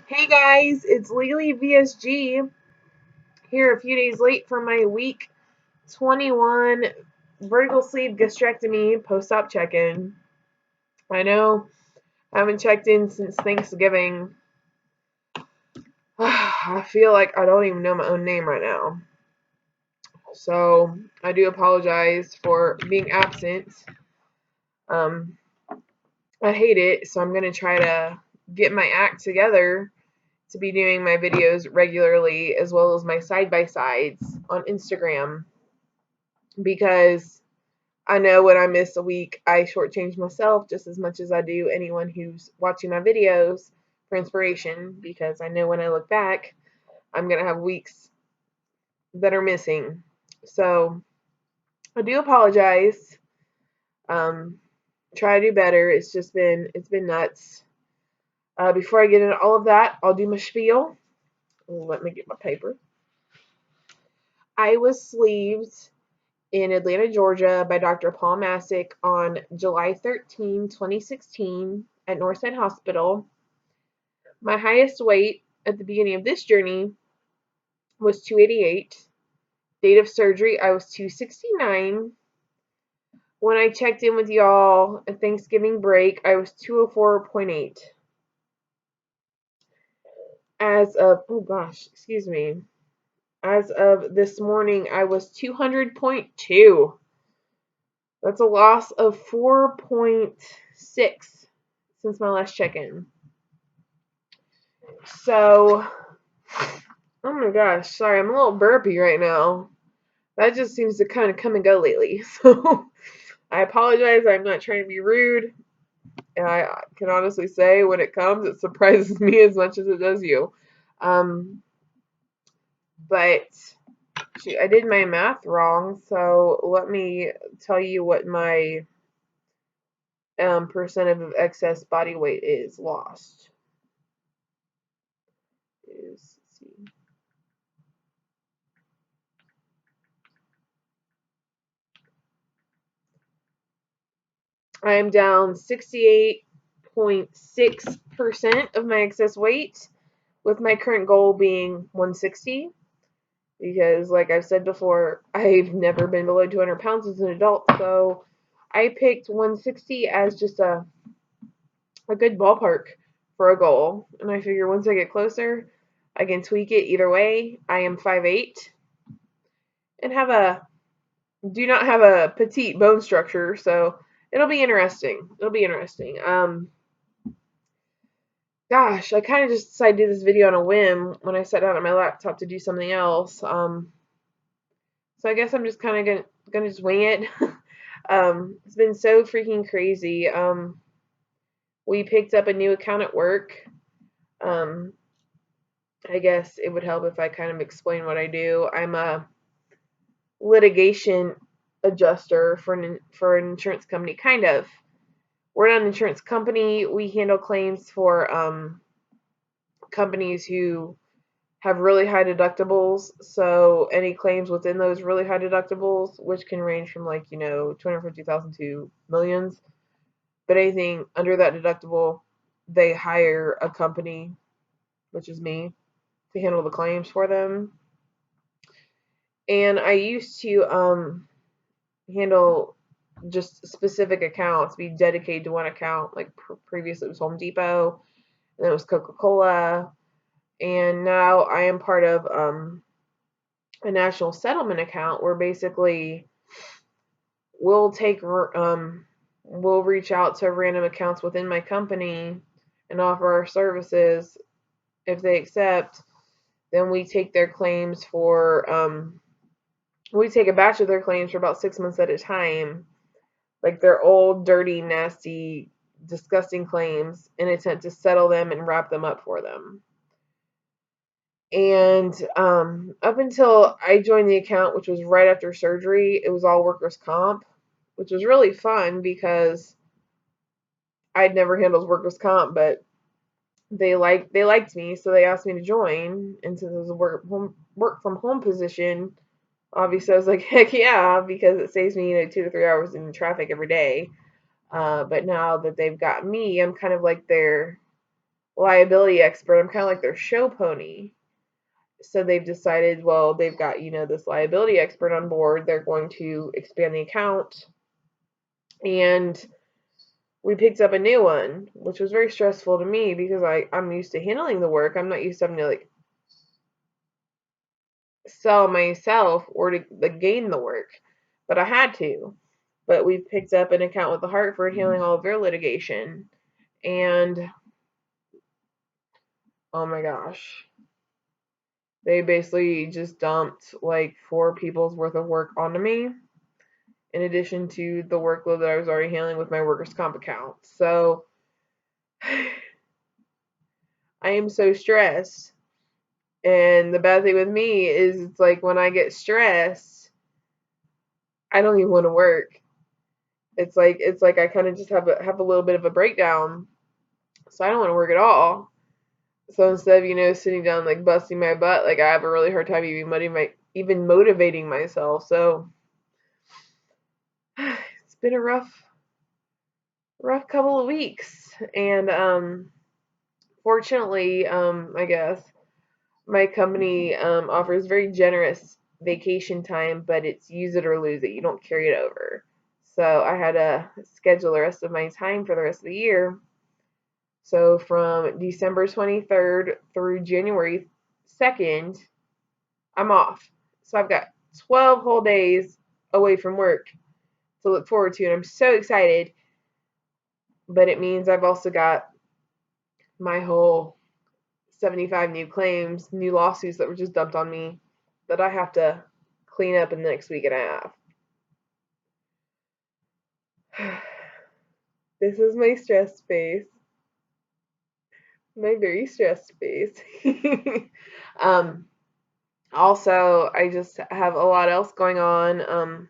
Hey guys, it's LeaLeaVSG here a few days late for my week 21 vertical sleeve gastrectomy post-op check-in. I know I haven't checked in since Thanksgiving. I feel like I don't even know my own name right now. So I do apologize for being absent. Um, I hate it, so I'm going to try to get my act together to be doing my videos regularly as well as my side-by-sides on Instagram, because I know when I miss a week, I shortchange myself just as much as I do anyone who's watching my videos for inspiration, because I know when I look back, I'm going to have weeks that are missing. So I do apologize. Um, try to do better. It's been nuts. Before I get into all of that, I'll do my spiel. Let me get my paper. I was sleeved in Atlanta, Georgia by Dr. Paul Masick on July 13, 2016 at Northside Hospital. My highest weight at the beginning of this journey was 288. Date of surgery, I was 269. When I checked in with y'all at Thanksgiving break, I was 204.8. As of this morning, I was 200.2. That's a loss of 4.6 since my last check-in. So, oh my gosh, sorry, I'm a little burpy right now. That just seems to kind of come and go lately. So, I apologize. I'm not trying to be rude. And I can honestly say when it comes, it surprises me as much as it does you. But I did my math wrong, so let me tell you what my percent of excess body weight is lost. Let's see. I am down 68.6% of my excess weight, with my current goal being 160. Because, like I've said before, I've never been below 200 pounds as an adult, so I picked 160 as just a good ballpark for a goal. And I figure once I get closer, I can tweak it either way. I am 5'8" and do not have a petite bone structure, so it'll be interesting. Gosh, I kind of just decided to do this video on a whim when I sat down at my laptop to do something else. So I guess I'm just kind of gonna just wing it. It's been so freaking crazy. We picked up a new account at work. I guess it would help if I kind of explain what I do. I'm a litigation adjuster for an insurance company, kind of. We're not an insurance company. We handle claims for companies who have really high deductibles. So any claims within those really high deductibles, which can range from like, 250,000 to millions, but anything under that deductible, they hire a company, which is me, to handle the claims for them. And I used to handle just specific accounts, be dedicated to one account. Like previously it was Home Depot, and then it was Coca-Cola, and now I am part of a national settlement account where basically we'll reach out to random accounts within my company and offer our services. If they accept, then we take their claims we take a batch of their claims for about 6 months at a time, like their old, dirty, nasty, disgusting claims, in an attempt to settle them and wrap them up for them. And up until I joined the account, which was right after surgery, it was all workers' comp, which was really fun because I'd never handled workers' comp, but they liked me, so they asked me to join. And since it was a work from home position, obviously I was like, heck yeah, because it saves me 2 to 3 hours in traffic every day. But now that they've got me, I'm kind of like their liability expert. I'm kind of like their show pony. So they've decided, well, they've got, this liability expert on board. They're going to expand the account. And we picked up a new one, which was very stressful to me because I'm used to handling the work. I'm not used to having to like sell myself or to gain the work. But I had to. But we picked up an account with the Hartford handling all of their litigation. And oh my gosh. They basically just dumped like 4 people's worth of work onto me, in addition to the workload that I was already handling with my workers' comp account. So I am so stressed. And the bad thing with me is it's like when I get stressed, I don't even want to work. It's like I kind of just have a little bit of a breakdown. So I don't want to work at all. So instead of, sitting down like busting my butt, like I have a really hard time even motivating myself. So it's been a rough couple of weeks. And fortunately, I guess my company offers very generous vacation time, but it's use it or lose it. You don't carry it over. So I had to schedule the rest of my time for the rest of the year. So from December 23rd through January 2nd, I'm off. So I've got 12 whole days away from work to look forward to, and I'm so excited. But it means I've also got my whole 75 new claims, new lawsuits that were just dumped on me that I have to clean up in the next week and a half. This is my stress space. My very stressed space. Also, I just have a lot else going on.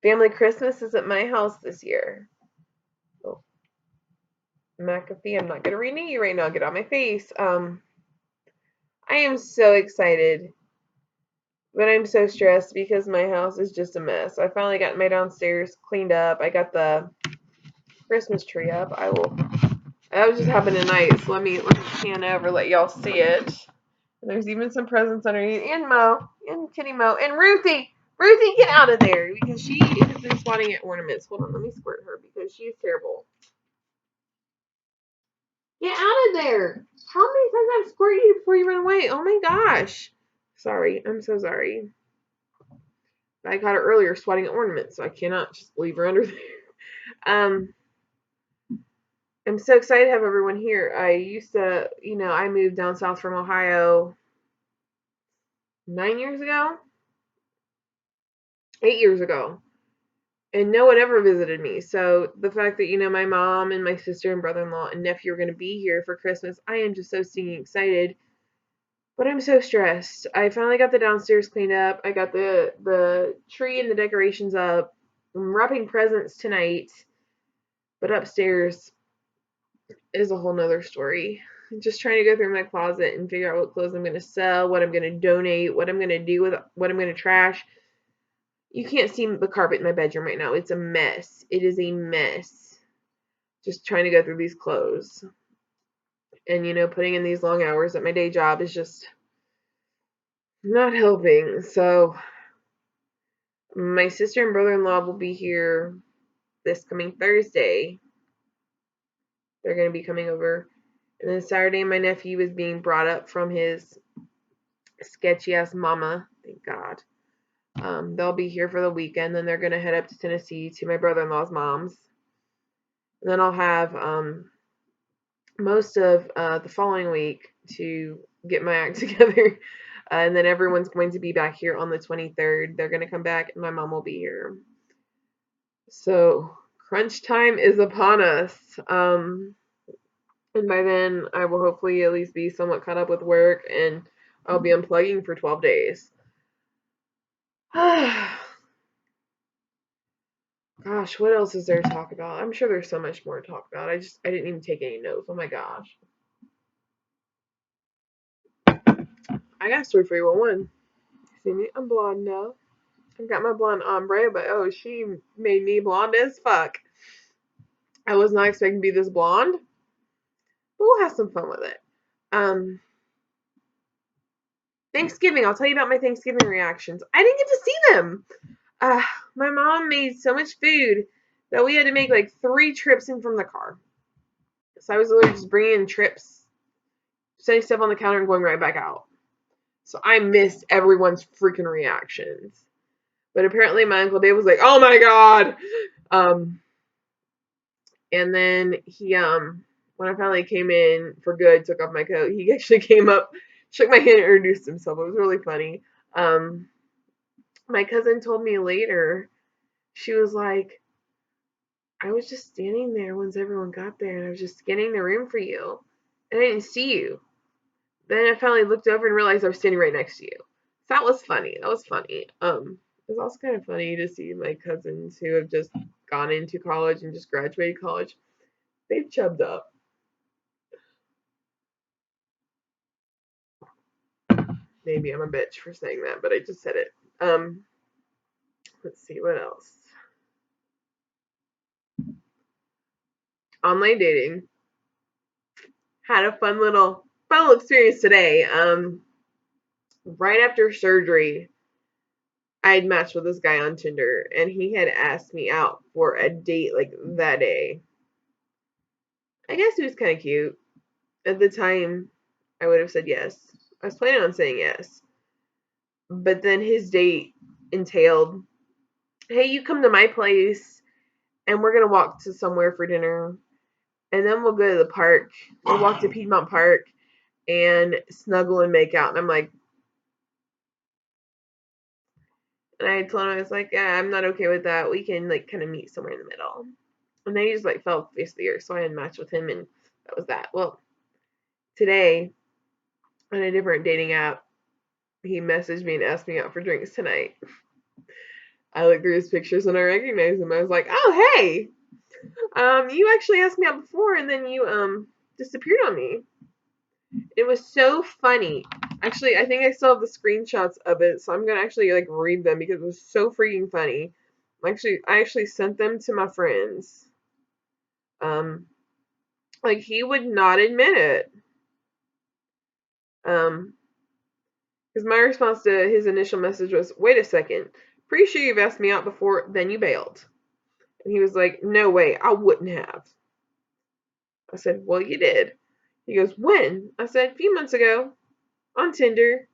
Family Christmas is at my house this year. Oh, McAfee, I'm not going to renew you right now. Get out my face. I am so excited, but I'm so stressed because my house is just a mess. I finally got my downstairs cleaned up. I got the Christmas tree up. That was just happened tonight, so let me pan over, let y'all see it. And there's even some presents underneath. And Mo, and Kitty Mo, and Ruthie. Ruthie, get out of there because she has been swatting at ornaments. Hold on, let me squirt her because she is terrible. Get out of there. How many times I've squirted you before you run away? Oh my gosh. Sorry, I'm so sorry. I caught her earlier swatting at ornaments, so I cannot just leave her under there. I'm so excited to have everyone here. I used to, I moved down south from Ohio 9 years ago, 8 years ago, and no one ever visited me. So the fact that, my mom and my sister and brother-in-law and nephew are going to be here for Christmas, I am just so stinking excited. But I'm so stressed. I finally got the downstairs cleaned up. I got the tree and the decorations up. I'm wrapping presents tonight. But upstairs is a whole nother story. I'm just trying to go through my closet and figure out what clothes I'm going to sell, what I'm going to donate, what I'm going to do with what I'm going to trash. You can't see the carpet in my bedroom right now. It's a mess. It is a mess. Just trying to go through these clothes. And, putting in these long hours at my day job is just not helping. So my sister and brother-in-law will be here this coming Thursday. They're going to be coming over. And then Saturday, my nephew is being brought up from his sketchy-ass mama. Thank God. They'll be here for the weekend. Then they're going to head up to Tennessee to my brother-in-law's mom's. And then I'll have most of the following week to get my act together. And then everyone's going to be back here on the 23rd. They're going to come back, and my mom will be here. So crunch time is upon us. And by then, I will hopefully at least be somewhat caught up with work, and I'll be unplugging for 12 days. Gosh, what else is there to talk about? I'm sure there's so much more to talk about. I didn't even take any notes. Oh my gosh. I got a story for you. One. See me? I'm blonde now. I've got my blonde ombre, but oh, she made me blonde as fuck. I was not expecting to be this blonde. but we'll have some fun with it. Thanksgiving, I'll tell you about my Thanksgiving reactions. I didn't get to see them. My mom made so much food that we had to make like 3 trips in from the car. So I was literally just bringing in trips, setting stuff on the counter, and going right back out. So I missed everyone's freaking reactions. But apparently my Uncle Dave was like, "Oh my god!" And then he when I finally came in for good, took off my coat, he actually came up, shook my hand, and introduced himself. It was really funny. My cousin told me later, she was like, "I was just standing there once everyone got there, and I was just scanning the room for you, and I didn't see you. Then I finally looked over and realized I was standing right next to you." So that was funny. That was funny. It was also kind of funny to see my cousins who have just gone into college and just graduated college. They've chubbed up. Maybe I'm a bitch for saying that, but I just said it. Let's see what else. Online dating. Had a fun little experience today. Right after surgery, I had matched with this guy on Tinder, and he had asked me out for a date like that day. I guess he was kind of cute. At the time, I would have said yes. I was planning on saying yes. But then his date entailed, "Hey, you come to my place, and we're going to walk to somewhere for dinner. And then we'll go to the park. We'll walk to Piedmont Park and snuggle and make out." And I'm like, and I told him, I was like, "Yeah, I'm not okay with that. We can like kind of meet somewhere in the middle." And then he just like fell face to the earth. So I had matched with him, and that was that. Well, today on a different dating app, he messaged me and asked me out for drinks tonight. I looked through his pictures and I recognized him. I was like, "Oh, hey, you actually asked me out before, and then you disappeared on me." It was so funny. Actually, I think I still have the screenshots of it, so I'm gonna actually like read them because it was so freaking funny. I actually sent them to my friends. Um, like he would not admit it. Because my response to his initial message was, "Wait a second, pretty sure you've asked me out before, then you bailed." And he was like, "No way, I wouldn't have." I said, "Well, you did." He goes, "When?" I said, "A few months ago, on Tinder."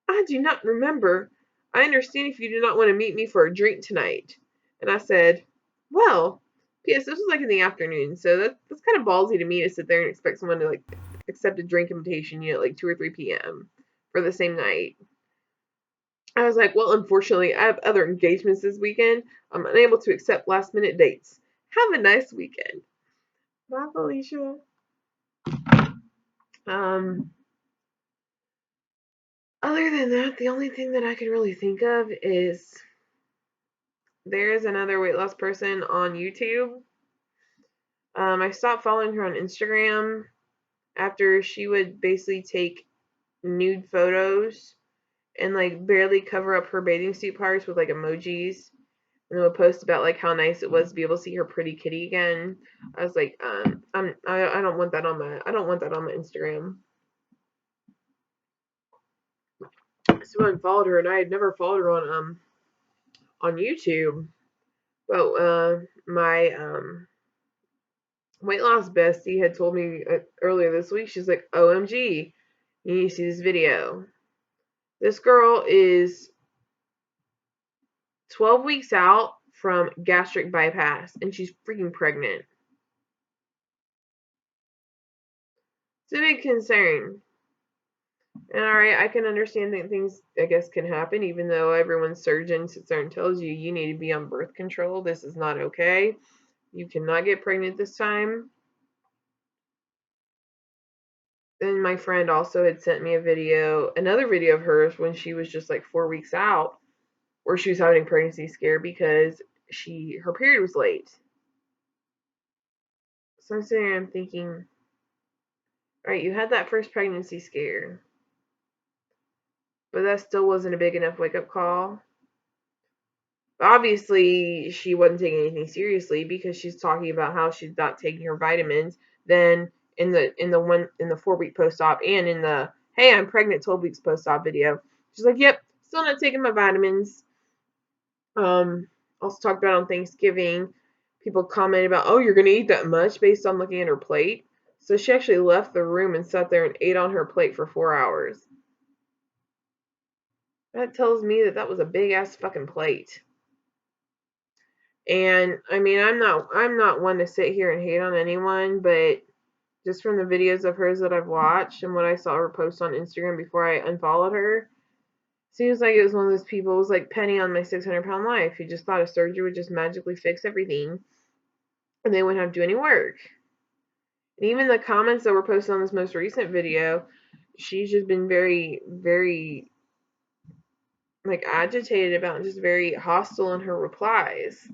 "I do not remember. I understand if you do not want to meet me for a drink tonight." And I said, "Well, P.S. This was like in the afternoon, so that's kind of ballsy to me to sit there and expect someone to like accept a drink invitation, at like 2 or 3 p.m. for the same night." I was like, "Well, unfortunately, I have other engagements this weekend. I'm unable to accept last minute dates. Have a nice weekend." Bye, Felicia. Um, Other than that, the only thing that I can really think of is there's another weight loss person on YouTube. I stopped following her on Instagram after she would basically take nude photos and like barely cover up her bathing suit parts with like emojis, and then would post about like how nice it was to be able to see her pretty kitty again. I was like, I don't want that on my Instagram. So I unfollowed her, and I had never followed her on YouTube. But my weight loss bestie had told me earlier this week, she's like, "OMG, you need to see this video. This girl is 12 weeks out from gastric bypass, and she's freaking pregnant." It's a big concern. And alright, I can understand that things, I guess, can happen, even though everyone's surgeon sits there and tells you you need to be on birth control. This is not okay. You cannot get pregnant this time. Then my friend also had sent me another video of hers when she was just like 4 weeks out, where she was having a pregnancy scare because her period was late. So I'm sitting there and thinking, all right, you had that first pregnancy scare, but that still wasn't a big enough wake up call. Obviously, she wasn't taking anything seriously because she's talking about how she's not taking her vitamins. Then in the 4-week post-op and in the hey, I'm pregnant 12 weeks post-op video. She's like, yep, still not taking my vitamins. Also talked about on Thanksgiving, people commented about, oh, you're gonna eat that much based on looking at her plate. So she actually left the room and sat there and ate on her plate for 4 hours. That tells me that was a big ass fucking plate. And I mean, I'm not one to sit here and hate on anyone, but just from the videos of hers that I've watched and what I saw her post on Instagram before I unfollowed her, seems like it was one of those people. It was like Penny on My 600-Pound Life, who just thought a surgery would just magically fix everything, and they wouldn't have to do any work. And even the comments that were posted on this most recent video, she's just been very, very like agitated about and just very hostile in her replies.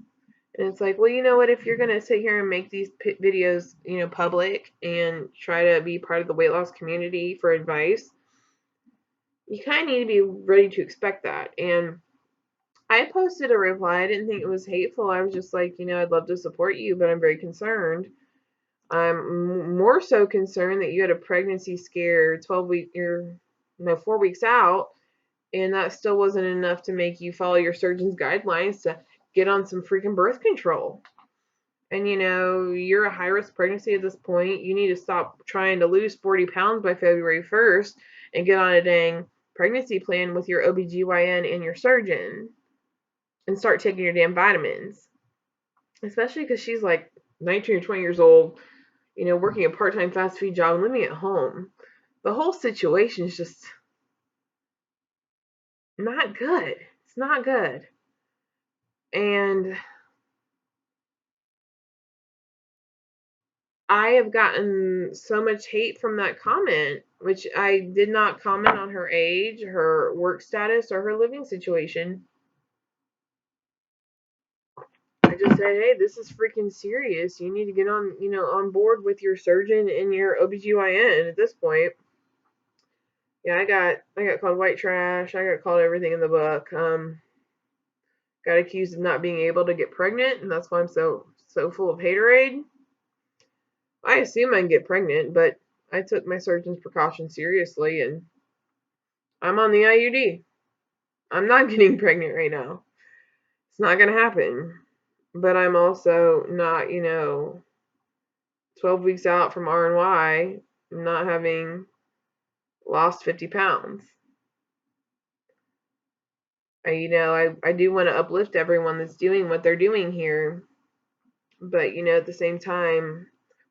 And it's like, well, you know what? If you're gonna sit here and make these videos, public and try to be part of the weight loss community for advice, you kind of need to be ready to expect that. And I posted a reply. I didn't think it was hateful. I was just like, I'd love to support you, but I'm very concerned. I'm more so concerned that you had a pregnancy scare 4 weeks out, and that still wasn't enough to make you follow your surgeon's guidelines to get on some freaking birth control. And you're a high-risk pregnancy at this point. You need to stop trying to lose 40 pounds by February 1st and get on a dang pregnancy plan with your OBGYN and your surgeon and start taking your damn vitamins. Especially because she's like 19 or 20 years old, working a part-time fast food job and living at home. The whole situation is just not good. It's not good. And I have gotten so much hate from that comment, which I did not comment on her age, her work status, or her living situation. I just said, hey, this is freaking serious. You need to get on board with your surgeon and your OBGYN at this point. Yeah, I got called white trash. I got called everything in the book. Got accused of not being able to get pregnant, and that's why I'm so full of haterade. I assume I can get pregnant, but I took my surgeon's precautions seriously, and I'm on the IUD. I'm not getting pregnant right now. It's not going to happen. But I'm also not, 12 weeks out from R&Y, not having lost 50 pounds. I do want to uplift everyone that's doing what they're doing here. But, at the same time,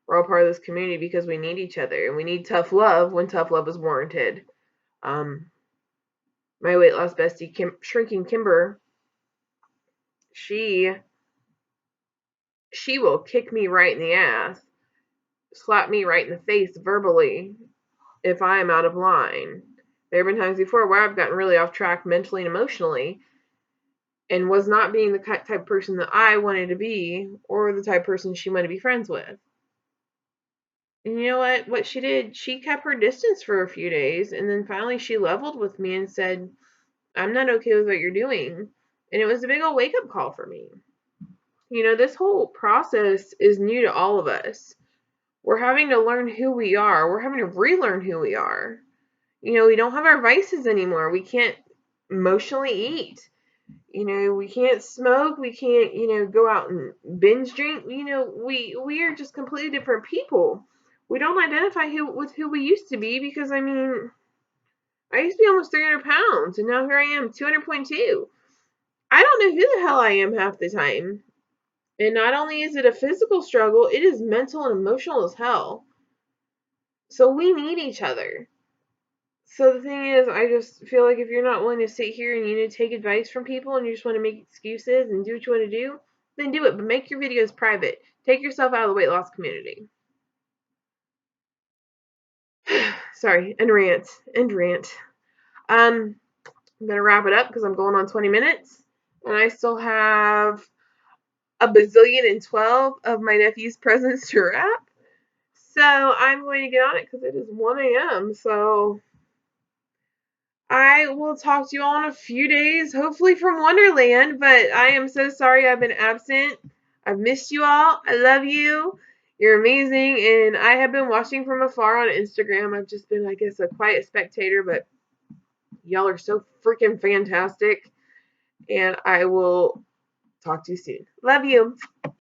we're all part of this community because we need each other. And we need tough love when tough love is warranted. My weight loss bestie, Shrinking Kimber, she will kick me right in the ass, slap me right in the face verbally if I am out of line. There have been times before where I've gotten really off track mentally and emotionally and was not being the type of person that I wanted to be or the type of person she wanted to be friends with. And you know what? What she did, she kept her distance for a few days, and then finally she leveled with me and said, I'm not okay with what you're doing. And it was a big old wake-up call for me. This whole process is new to all of us. We're having to learn who we are. We're having to relearn who we are. We don't have our vices anymore. We can't emotionally eat. We can't smoke. We can't, go out and binge drink. We are just completely different people. We don't identify with who we used to be because, I used to be almost 300 pounds, and now here I am, 200.2. I don't know who the hell I am half the time. And not only is it a physical struggle, it is mental and emotional as hell. So we need each other. So the thing is, I just feel like if you're not willing to sit here and take advice from people and you just want to make excuses and do what you want to do, then do it. But make your videos private. Take yourself out of the weight loss community. Sorry, end rant. I'm going to wrap it up because I'm going on 20 minutes. And I still have a bazillion and 12 of my nephew's presents to wrap. So I'm going to get on it because it is 1 a.m. So I will talk to you all in a few days, hopefully from Wonderland. But I am so sorry I've been absent. I've missed you all. I love you. You're amazing, and I have been watching from afar on Instagram. I've just been, I guess, a quiet spectator, but y'all are so freaking fantastic, and I will talk to you soon. Love you.